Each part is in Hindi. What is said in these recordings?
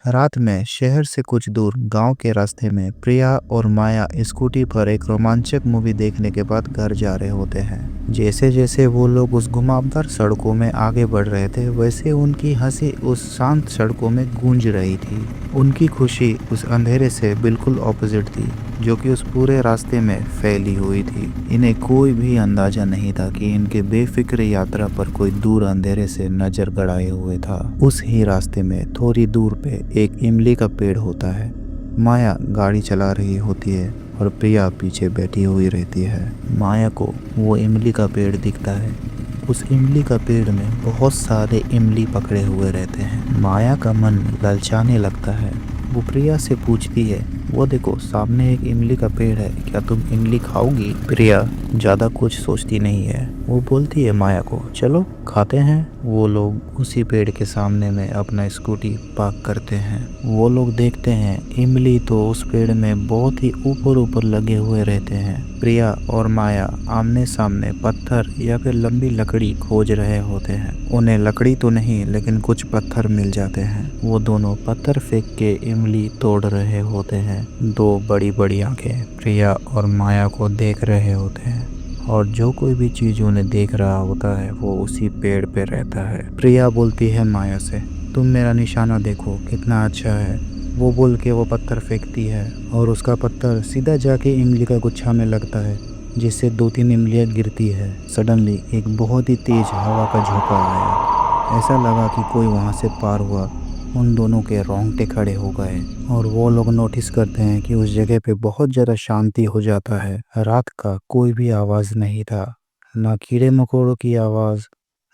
रात में शहर से कुछ दूर गांव के रास्ते में प्रिया और माया स्कूटी पर एक रोमांचक मूवी देखने के बाद घर जा रहे होते हैं। जैसे जैसे वो लोग उस घुमावदार सड़कों में आगे बढ़ रहे थे, वैसे उनकी हंसी उस शांत सड़कों में गूंज रही थी। उनकी खुशी उस अंधेरे से बिल्कुल ऑपोजिट थी, जो कि उस पूरे रास्ते में फैली हुई थी। इन्हें कोई भी अंदाजा नहीं था कि इनके बेफिक्र यात्रा पर कोई दूर अंधेरे से नजर गड़ाए हुए था। उस ही रास्ते में थोड़ी दूर पे एक इमली का पेड़ होता है। माया गाड़ी चला रही होती है और प्रिया पीछे बैठी हुई रहती है। माया को वो इमली का पेड़ दिखता है। उस इमली का पेड़ में बहुत सारे इमली पकड़े हुए रहते हैं। माया का मन ललचाने लगता है। वो प्रिया से पूछती है, वो देखो सामने एक इमली का पेड़ है, क्या तुम इमली खाओगी? प्रिया ज्यादा कुछ सोचती नहीं है। वो बोलती है माया को, चलो खाते हैं। वो लोग उसी पेड़ के सामने में अपना स्कूटी पार्क करते हैं। वो लोग देखते हैं इमली तो उस पेड़ में बहुत ही ऊपर ऊपर लगे हुए रहते हैं। प्रिया और माया आमने सामने पत्थर या फिर लंबी लकड़ी खोज रहे होते हैं। उन्हें लकड़ी तो नहीं, लेकिन कुछ पत्थर मिल जाते हैं। वो दोनों पत्थर फेंक के इमली तोड़ रहे होते हैं। दो बड़ी बड़ी आंखें प्रिया और माया को देख रहे होते हैं, और जो कोई भी चीज उन्हें देख रहा होता है वो उसी पेड़ पे रहता है। प्रिया बोलती है माया से, तुम मेरा निशाना देखो कितना अच्छा है। वो बोल के वो पत्थर फेंकती है और उसका पत्थर सीधा जाके इमली का गुच्छा में लगता है, जिससे 2-3 इमलियाँ गिरती है। सडनली एक बहुत ही तेज हवा का झोंका आया। ऐसा लगा कि कोई वहाँ से पार हुआ। उन दोनों के रोंगटे खड़े हो गए और वो लोग नोटिस करते हैं कि उस जगह पे बहुत ज़्यादा शांति हो जाता है। रात का कोई भी आवाज़ नहीं था, ना कीड़े मकोड़ों की आवाज़,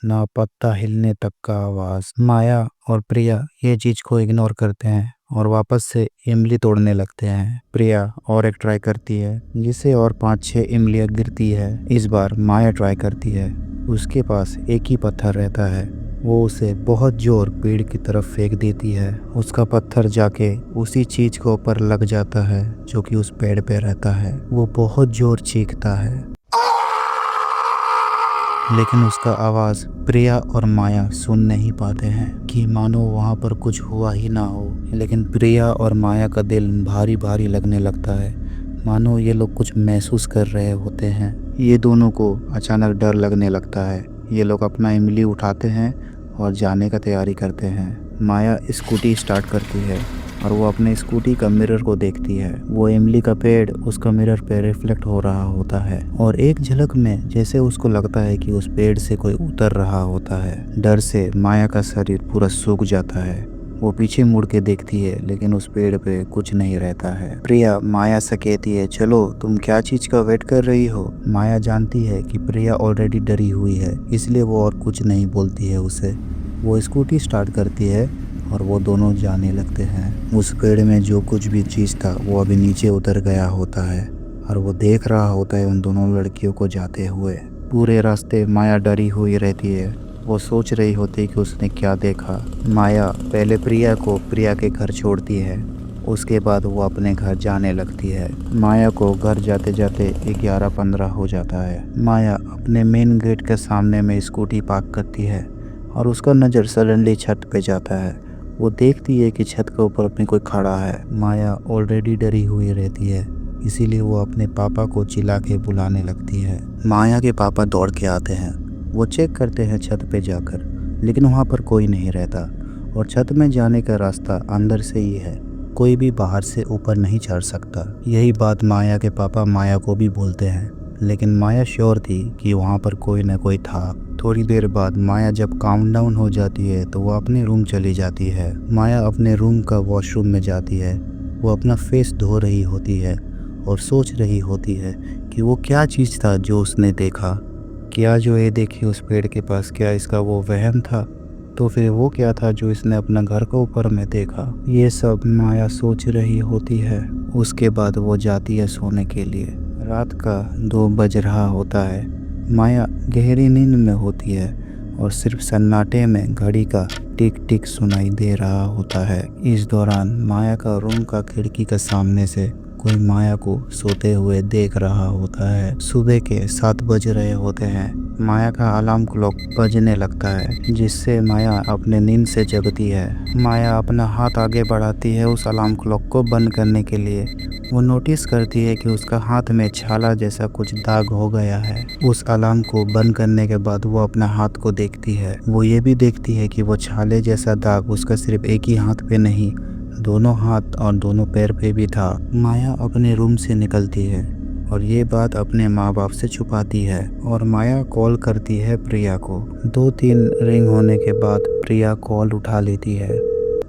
ना पत्ता हिलने तक का आवाज़। माया और प्रिया ये चीज़ को इग्नोर करते हैं और वापस से इमली तोड़ने लगते हैं। प्रिया और एक ट्राई करती है, जिससे और 5-6 इमलियाँ गिरती है। इस बार माया ट्राई करती है। उसके पास एक ही पत्थर रहता है। वो उसे बहुत जोर पेड़ की तरफ फेंक देती है। उसका पत्थर जाके उसी चीज के ऊपर लग जाता है जो कि उस पेड़ पे रहता है। वो बहुत जोर चीखता है, लेकिन उसका आवाज प्रिया और माया सुन नहीं पाते हैं, कि मानो वहाँ पर कुछ हुआ ही ना हो। लेकिन प्रिया और माया का दिल भारी भारी लगने लगता है, मानो ये लोग कुछ महसूस कर रहे होते हैं। ये दोनों को अचानक डर लगने लगता है। ये लोग अपना इमली उठाते हैं और जाने का तैयारी करते हैं। माया स्कूटी स्टार्ट करती है और वो अपने स्कूटी का मिरर को देखती है। वो इमली का पेड़ उसका मिरर पे रिफ्लेक्ट हो रहा होता है और एक झलक में जैसे उसको लगता है कि उस पेड़ से कोई उतर रहा होता है। डर से माया का शरीर पूरा सूख जाता है। वो पीछे मुड़ के देखती है, लेकिन उस पेड़ पे कुछ नहीं रहता है। प्रिया माया से कहती है, चलो तुम क्या चीज का वेट कर रही हो? माया जानती है कि प्रिया ऑलरेडी डरी हुई है, इसलिए वो और कुछ नहीं बोलती है उसे। वो स्कूटी स्टार्ट करती है और वो दोनों जाने लगते हैं। उस पेड़ में जो कुछ भी चीज़ था वो अभी नीचे उतर गया होता है और वो देख रहा होता है उन दोनों लड़कियों को जाते हुए। पूरे रास्ते माया डरी हुई रहती है। वो सोच रही होती है कि उसने क्या देखा। माया पहले प्रिया को प्रिया के घर छोड़ती है, उसके बाद वो अपने घर जाने लगती है। माया को घर जाते जाते 11:15 हो जाता है। माया अपने मेन गेट के सामने में स्कूटी पार्क करती है और उसका नज़र सडनली छत पे जाता है। वो देखती है कि छत के ऊपर अपनी कोई खड़ा है। माया ऑलरेडी डरी हुई रहती है, इसीलिए वो अपने पापा को चिल्ला के बुलाने लगती है। माया के पापा दौड़ के आते हैं। वो चेक करते हैं छत पे जाकर, लेकिन वहाँ पर कोई नहीं रहता और छत में जाने का रास्ता अंदर से ही है। कोई भी बाहर से ऊपर नहीं चढ़ सकता। यही बात माया के पापा माया को भी बोलते हैं, लेकिन माया श्योर थी कि वहाँ पर कोई न कोई था। थोड़ी देर बाद माया जब काउंटडाउन हो जाती है तो वो अपने रूम चली जाती है। माया अपने रूम का वॉशरूम में जाती है। वो अपना फेस धो रही होती है और सोच रही होती है कि वो क्या चीज़ था जो उसने देखा। क्या जो ये देखी उस पेड़ के पास, क्या इसका वो वहम था? तो फिर वो क्या था जो इसने अपना घर को ऊपर में देखा? ये सब माया सोच रही होती है। उसके बाद वो जाती है सोने के लिए। रात का 2 बज रहा होता है। माया गहरी नींद में होती है और सिर्फ सन्नाटे में घड़ी का टिक टिक सुनाई दे रहा होता है। इस दौरान माया का रूम का खिड़की के सामने से कोई माया को सोते हुए देख रहा होता है। सुबह के 7 बज रहे होते हैं। माया का अलार्म क्लॉक बजने लगता है, जिससे माया अपने नींद से जगती है। माया अपना हाथ आगे बढ़ाती है उस अलार्म क्लॉक को बंद करने के लिए। वो नोटिस करती है कि उसका हाथ में छाला जैसा कुछ दाग हो गया है। उस अलार्म को बंद करने के बाद वो अपना हाथ को देखती है। वो ये भी देखती है कि वो छाले जैसा दाग उसका सिर्फ एक ही हाथ पे नहीं, दोनों हाथ और दोनों पैर पे भी था। माया अपने रूम से निकलती है और ये बात अपने माँ बाप से छुपाती है और माया कॉल करती है प्रिया को। 2-3 रिंग होने के बाद प्रिया कॉल उठा लेती है।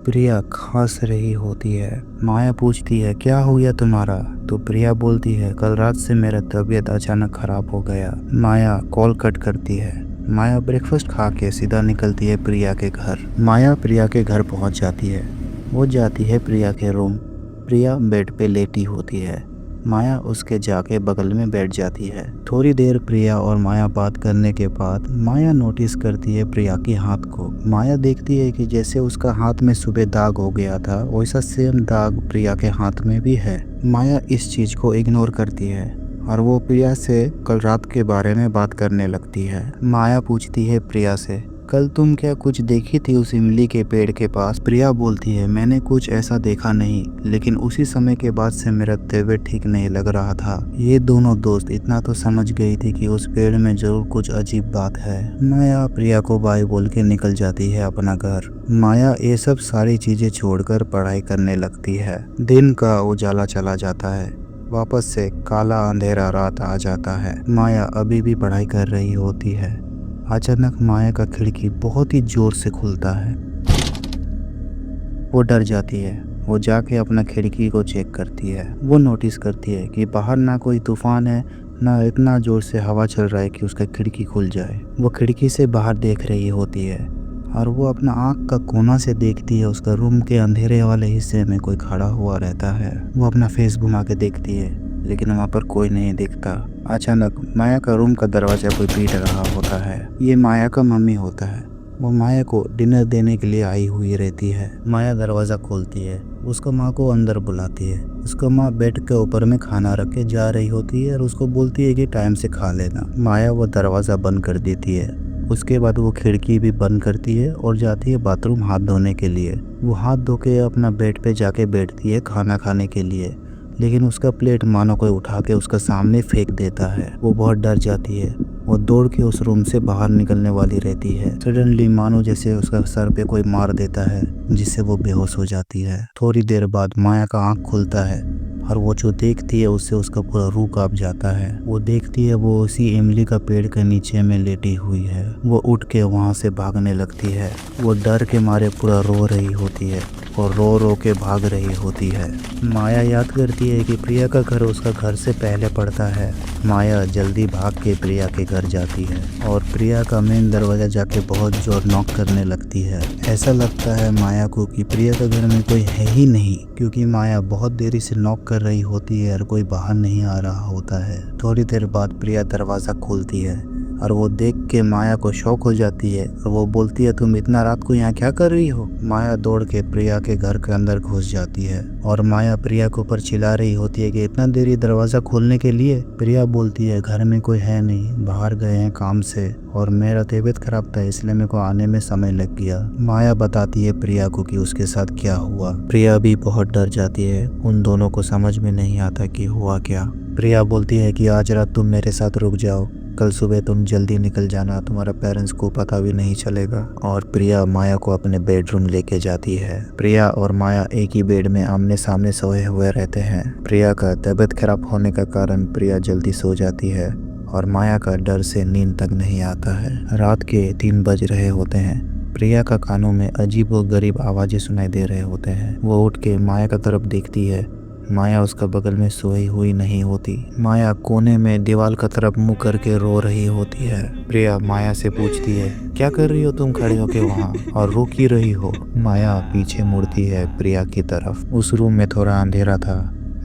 प्रिया खांस रही होती है। माया पूछती है, क्या हुआ तुम्हारा? तो प्रिया बोलती है, कल रात से मेरा तबीयत अचानक खराब हो गया। माया कॉल कट करती है। माया ब्रेकफास्ट खा के सीधा निकलती है प्रिया के घर। माया प्रिया के घर पहुंच जाती है। वो जाती है प्रिया के रूम। प्रिया बेड पे लेटी होती है। माया उसके जाके बगल में बैठ जाती है। थोड़ी देर प्रिया और माया बात करने के बाद माया नोटिस करती है प्रिया के हाथ को। माया देखती है कि जैसे उसका हाथ में सुबह दाग हो गया था, वैसा सेम दाग प्रिया के हाथ में भी है। माया इस चीज को इग्नोर करती है और वो प्रिया से कल रात के बारे में बात करने लगती है। माया पूछती है प्रिया से, कल तुम क्या कुछ देखी थी उस इमली के पेड़ के पास? प्रिया बोलती है, मैंने कुछ ऐसा देखा नहीं, लेकिन उसी समय के बाद से मेरा तबीयत ठीक नहीं लग रहा था। ये दोनों दोस्त इतना तो समझ गई थी कि उस पेड़ में जरूर कुछ अजीब बात है। माया प्रिया को बाय बोल के निकल जाती है अपना घर। माया ये सब सारी चीजें छोड़कर पढ़ाई करने लगती है। दिन का उजाला चला जाता है, वापस से काला अंधेरा रात आ जाता है। माया अभी भी पढ़ाई कर रही होती है। अचानक माया का खिड़की बहुत ही जोर से खुलता है। वो डर जाती है। वो जाके अपना खिड़की को चेक करती है। वो नोटिस करती है कि बाहर ना कोई तूफान है, ना इतना जोर से हवा चल रहा है कि उसका खिड़की खुल जाए। वो खिड़की से बाहर देख रही होती है और वो अपना आँख का कोना से देखती है। उसका रूम के अंधेरे वाले हिस्से में कोई खड़ा हुआ रहता है। वो अपना फेस घुमा के देखती है, लेकिन वहाँ पर कोई नहीं दिखता। अचानक माया का रूम का दरवाजा कोई पीट रहा होता है। ये माया का मम्मी होता है। वो माया को डिनर देने के लिए आई हुई रहती है। माया दरवाज़ा खोलती है, उसको माँ को अंदर बुलाती है। उसको माँ बेड के ऊपर में खाना रख के जा रही होती है और उसको बोलती है कि टाइम से खा लेना। माया वो दरवाज़ा बंद कर देती है। उसके बाद वो खिड़की भी बंद करती है और जाती है बाथरूम हाथ धोने के लिए। वो हाथ धो के अपना बेड पे जाके बैठती है खाना खाने के लिए, लेकिन उसका प्लेट मानो कोई उठा के उसका सामने फेंक देता है। वो बहुत डर जाती है। वो दौड़ के उस रूम से बाहर निकलने वाली रहती है। सडनली मानो जैसे उसका सर पे कोई मार देता है, जिससे वो बेहोश हो जाती है। थोड़ी देर बाद माया का आँख खुलता है और वो जो देखती है उससे उसका पूरा रूह कांप जाता है। वो देखती है वो उसी इमली का पेड़ के नीचे में लेटी हुई है। वो उठ के वहाँ से भागने लगती है। वो डर के मारे पूरा रो रही होती है और रो रो के भाग रही होती है। माया याद करती है कि प्रिया का घर उसका घर से पहले पड़ता है। माया जल्दी भाग के प्रिया के घर जाती है और प्रिया का मेन दरवाजा जाके बहुत जोर नॉक करने लगती है। ऐसा लगता है माया को कि प्रिया का घर में कोई है ही नहीं, क्योंकि माया बहुत देरी से नॉक कर रही होती है और कोई बाहर नहीं आ रहा होता है। थोड़ी देर बाद प्रिया दरवाज़ा खोलती है और वो देख के माया को शौक हो जाती है और वो बोलती है, तुम इतना रात को यहाँ क्या कर रही हो? माया दौड़ के प्रिया के घर के अंदर घुस जाती है और माया प्रिया के ऊपर चिल्ला रही होती है कि इतना देरी दरवाज़ा खोलने के लिए। प्रिया बोलती है, घर में कोई है नहीं, बाहर गए हैं काम से और मेरा तबीयत खराब था इसलिए मेरे को आने में समय लग गया। माया बताती है प्रिया को कि उसके साथ क्या हुआ। प्रिया भी बहुत डर जाती है। उन दोनों को समझ में नहीं आता कि हुआ क्या। प्रिया बोलती है कि आज रात तुम मेरे साथ रुक जाओ, कल सुबह तुम जल्दी निकल जाना, तुम्हारा पेरेंट्स को पता भी नहीं चलेगा। और प्रिया माया को अपने बेडरूम लेके जाती है। प्रिया और माया एक ही बेड में आमने सामने सोए हुए रहते हैं। प्रिया का तबीयत खराब होने का कारण प्रिया जल्दी सो जाती है और माया का डर से नींद तक नहीं आता है। रात के 3 बज रहे होते हैं। प्रिया का कानों में अजीब व गरीब आवाज़ें सुनाई दे रहे होते हैं। वो उठ के माया का तरफ देखती है। माया उसका बगल में सोई हुई नहीं होती। माया कोने में दीवार का तरफ मुंह करके रो रही होती है। प्रिया माया से पूछती है, क्या कर रही हो तुम खड़े होके वहाँ और रो क्यों रही हो? माया पीछे मुड़ती है प्रिया की तरफ। उस रूम में थोड़ा अंधेरा था।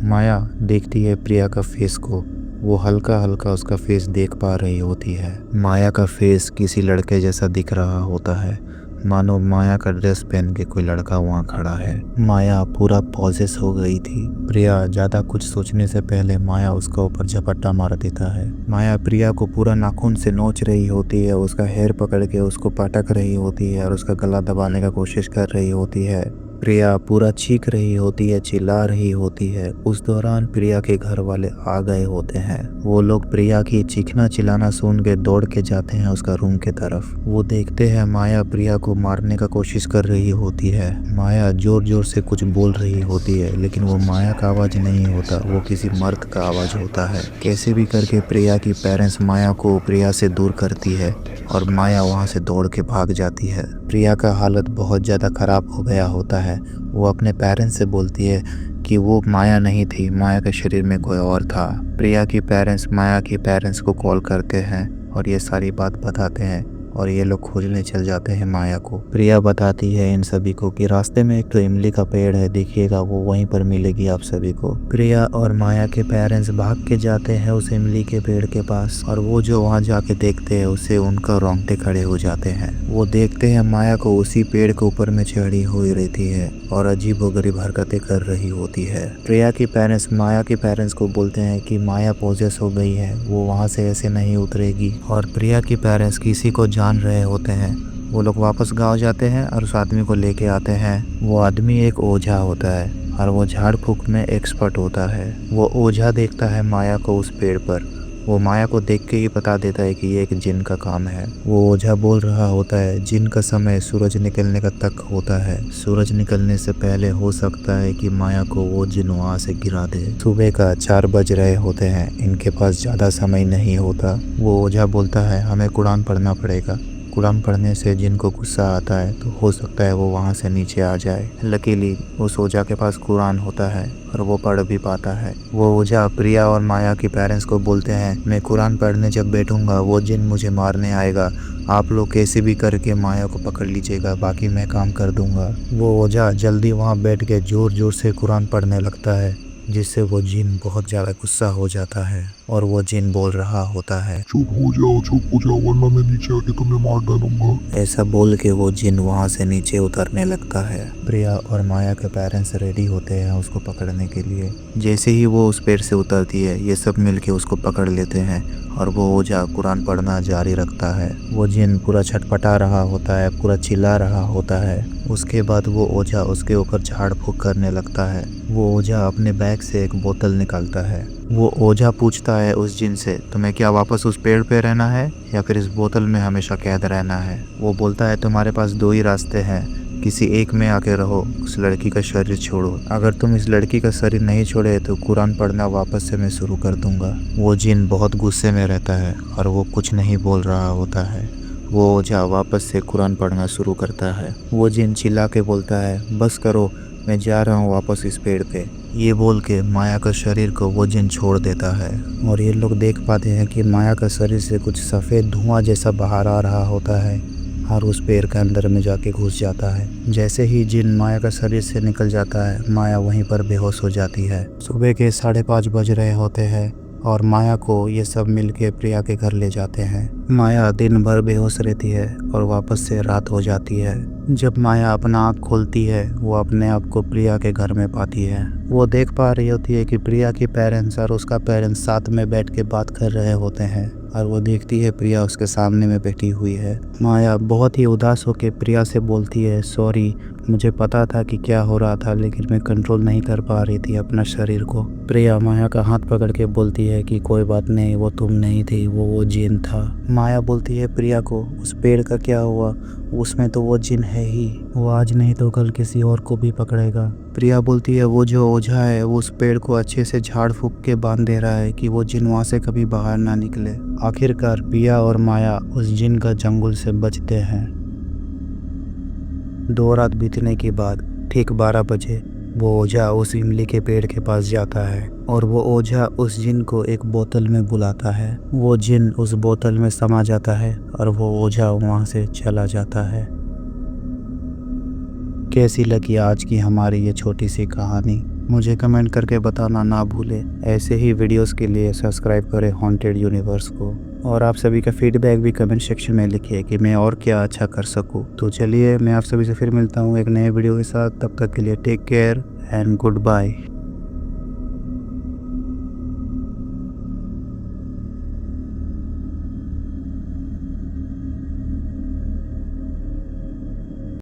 माया देखती है प्रिया का फेस को। वो हल्का हल्का उसका फेस देख पा रही होती है। माया का फेस किसी लड़के जैसा दिख रहा होता है। मानो माया का ड्रेस पहन के कोई लड़का वहाँ खड़ा है। माया पूरा पॉजेस हो गई थी। प्रिया ज्यादा कुछ सोचने से पहले माया उसका ऊपर झपट्टा मार देता है। माया प्रिया को पूरा नाखून से नोच रही होती है, उसका हेयर पकड़ के उसको पटक रही होती है और उसका गला दबाने का कोशिश कर रही होती है। प्रिया पूरा चीख रही होती है, चिल्ला रही होती है। उस दौरान प्रिया के घर वाले आ गए होते हैं। वो लोग प्रिया की चीखना चिल्लाना सुन के दौड़ के जाते हैं उसका रूम के तरफ। वो देखते हैं माया प्रिया को मारने का कोशिश कर रही होती है। माया जोर जोर से कुछ बोल रही होती है, लेकिन वो माया का आवाज नहीं होता, वो किसी मर्द का आवाज होता है। कैसे भी करके प्रिया की पेरेंट्स माया को प्रिया से दूर करती है और माया वहाँ से दौड़ के भाग जाती है। प्रिया का हालत बहुत ज़्यादा ख़राब हो गया होता है। वो अपने पेरेंट्स से बोलती है कि वो माया नहीं थी, माया के शरीर में कोई और था। प्रिया की पेरेंट्स माया के पेरेंट्स को कॉल करते हैं और ये सारी बात बताते हैं और ये लोग खोजने चल जाते हैं माया को। प्रिया बताती है इन सभी को कि रास्ते में एक तो इमली का पेड़ है, देखिएगा वो वहीं पर मिलेगी आप सभी को। प्रिया और माया के पेरेंट्स भाग के जाते हैं उस इमली के पेड़ के पास और वो जो वहाँ जाके देखते हैं उससे उनका रोंगटे खड़े हो जाते हैं। वो देखते हैं माया को उसी पेड़ के ऊपर में चढ़ी हुई रहती है और अजीबोगरीब हरकतें कर रही होती है। प्रिया की पेरेंट्स माया के पेरेंट्स को बोलते हैं कि माया पोजेस हो गई है, वो वहाँ से ऐसे नहीं उतरेगी। और प्रिया की पेरेंट्स किसी को जान रहे होते हैं। वो लोग वापस गांव जाते हैं और उस आदमी को लेके आते हैं। वो आदमी एक ओझा होता है और वो झाड़ फूक में एक्सपर्ट होता है। वो ओझा देखता है माया को उस पेड़ पर। वो माया को देख के ही बता देता है कि ये एक जिन का काम है। वो ओझा बोल रहा होता है जिन का समय सूरज निकलने का तक होता है, सूरज निकलने से पहले हो सकता है कि माया को वो जिन वहाँ से गिरा दे। सुबह का 4 बज रहे होते हैं, इनके पास ज़्यादा समय नहीं होता। वो ओझा बोलता है हमें कुरान पढ़ना पड़ेगा। कुरान पढ़ने से जिनको गुस्सा आता है तो हो सकता है वो वहाँ से नीचे आ जाए। लकीली उस ओझा के पास कुरान होता है और वो पढ़ भी पाता है। वो ओझा प्रिया और माया के पेरेंट्स को बोलते हैं मैं कुरान पढ़ने जब बैठूंगा वो जिन मुझे मारने आएगा, आप लोग कैसे भी करके माया को पकड़ लीजिएगा, बाकी मैं काम कर दूंगा। वो ओझा जल्दी वहाँ बैठ के जोर जोर से कुरान पढ़ने लगता है, जिससे वो जिन बहुत ज़्यादा गुस्सा हो जाता है और वो जिन बोल रहा होता है चुप हो जाओ वरना मैं नीचे आके तुम्हें मार डालूंगा। ऐसा बोल के वो जिन वहाँ से नीचे उतरने लगता है। प्रिया और माया के पेरेंट्स रेडी होते हैं उसको पकड़ने के लिए। जैसे ही वो उस पेड़ से उतरती है ये सब मिलके उसको पकड़ लेते हैं और वो ओझा कुरान पढ़ना जारी रखता है। वो जिन पूरा छटपटा रहा होता है, पूरा चिल्ला रहा होता है। उसके बाद वो ओझा उसके ऊपर झाड़ फूक करने लगता है। वो ओझा अपने बैग से एक बोतल निकालता है। वो ओझा पूछता है उस जिन से तुम्हें क्या वापस उस पेड़ पे रहना है या फिर इस बोतल में हमेशा कैद रहना है। वो बोलता है तुम्हारे पास 2 ही रास्ते हैं, किसी एक में आके रहो, उस लड़की का शरीर छोड़ो। अगर तुम इस लड़की का शरीर नहीं छोड़े तो कुरान पढ़ना वापस से मैं शुरू कर दूंगा। वो जिन बहुत गुस्से में रहता है और वो कुछ नहीं बोल रहा होता है। वो ओझा वापस से कुरान पढ़ना शुरू करता है। वो जिन चिल्ला के बोलता है बस करो, मैं जा रहा हूँ वापस इस पेड़ पे। ये बोल के माया का शरीर को वो जिन छोड़ देता है और ये लोग देख पाते हैं कि माया का शरीर से कुछ सफ़ेद धुआं जैसा बाहर आ रहा होता है और उस पेड़ के अंदर में जाके घुस जाता है। जैसे ही जिन माया का शरीर से निकल जाता है माया वहीं पर बेहोश हो जाती है। सुबह के 5:30 बज रहे होते हैं और माया को ये सब मिलके प्रिया के घर ले जाते हैं। माया दिन भर बेहोश रहती है और वापस से रात हो जाती है। जब माया अपना आँख खोलती है वो अपने आप को प्रिया के घर में पाती है। वो देख पा रही होती है कि प्रिया की पेरेंट्स और उसका पेरेंट्स साथ में बैठ के बात कर रहे होते हैं और वो देखती है प्रिया उसके सामने में बैठी हुई है। माया बहुत ही उदास होकर प्रिया से बोलती है सॉरी, मुझे पता था कि क्या हो रहा था लेकिन मैं कंट्रोल नहीं कर पा रही थी अपना शरीर को। प्रिया माया का हाथ पकड़ के बोलती है कि कोई बात नहीं, वो तुम नहीं थी, वो जिन था। माया बोलती है प्रिया को उस पेड़ का क्या हुआ, उसमें तो वो जिन है ही, वो आज नहीं तो कल किसी और को भी पकड़ेगा। प्रिया बोलती है वो जो ओझा है वो उस पेड़ को अच्छे से झाड़ फूक के बांध दे रहा है कि वो जिन वहाँ से कभी बाहर ना निकले। आखिरकार प्रिया और माया उस जिन का जंगल से बचते हैं। 2 रात बीतने के बाद ठीक 12 बजे वो ओझा उस इमली के पेड़ के पास जाता है और वो ओझा उस जिन को एक बोतल में बुलाता है। वो जिन उस बोतल में समा जाता है और वो ओझा वहाँ से चला जाता है। कैसी लगी आज की हमारी ये छोटी सी कहानी, मुझे कमेंट करके बताना ना भूले। ऐसे ही वीडियोस के लिए सब्सक्राइब करें हॉन्टेड यूनिवर्स को। और आप सभी का फीडबैक भी कमेंट सेक्शन में लिखिए कि मैं और क्या अच्छा कर सकूँ। तो चलिए मैं आप सभी से फिर मिलता हूँ एक नए वीडियो के साथ। तब तक के लिए take care and good bye.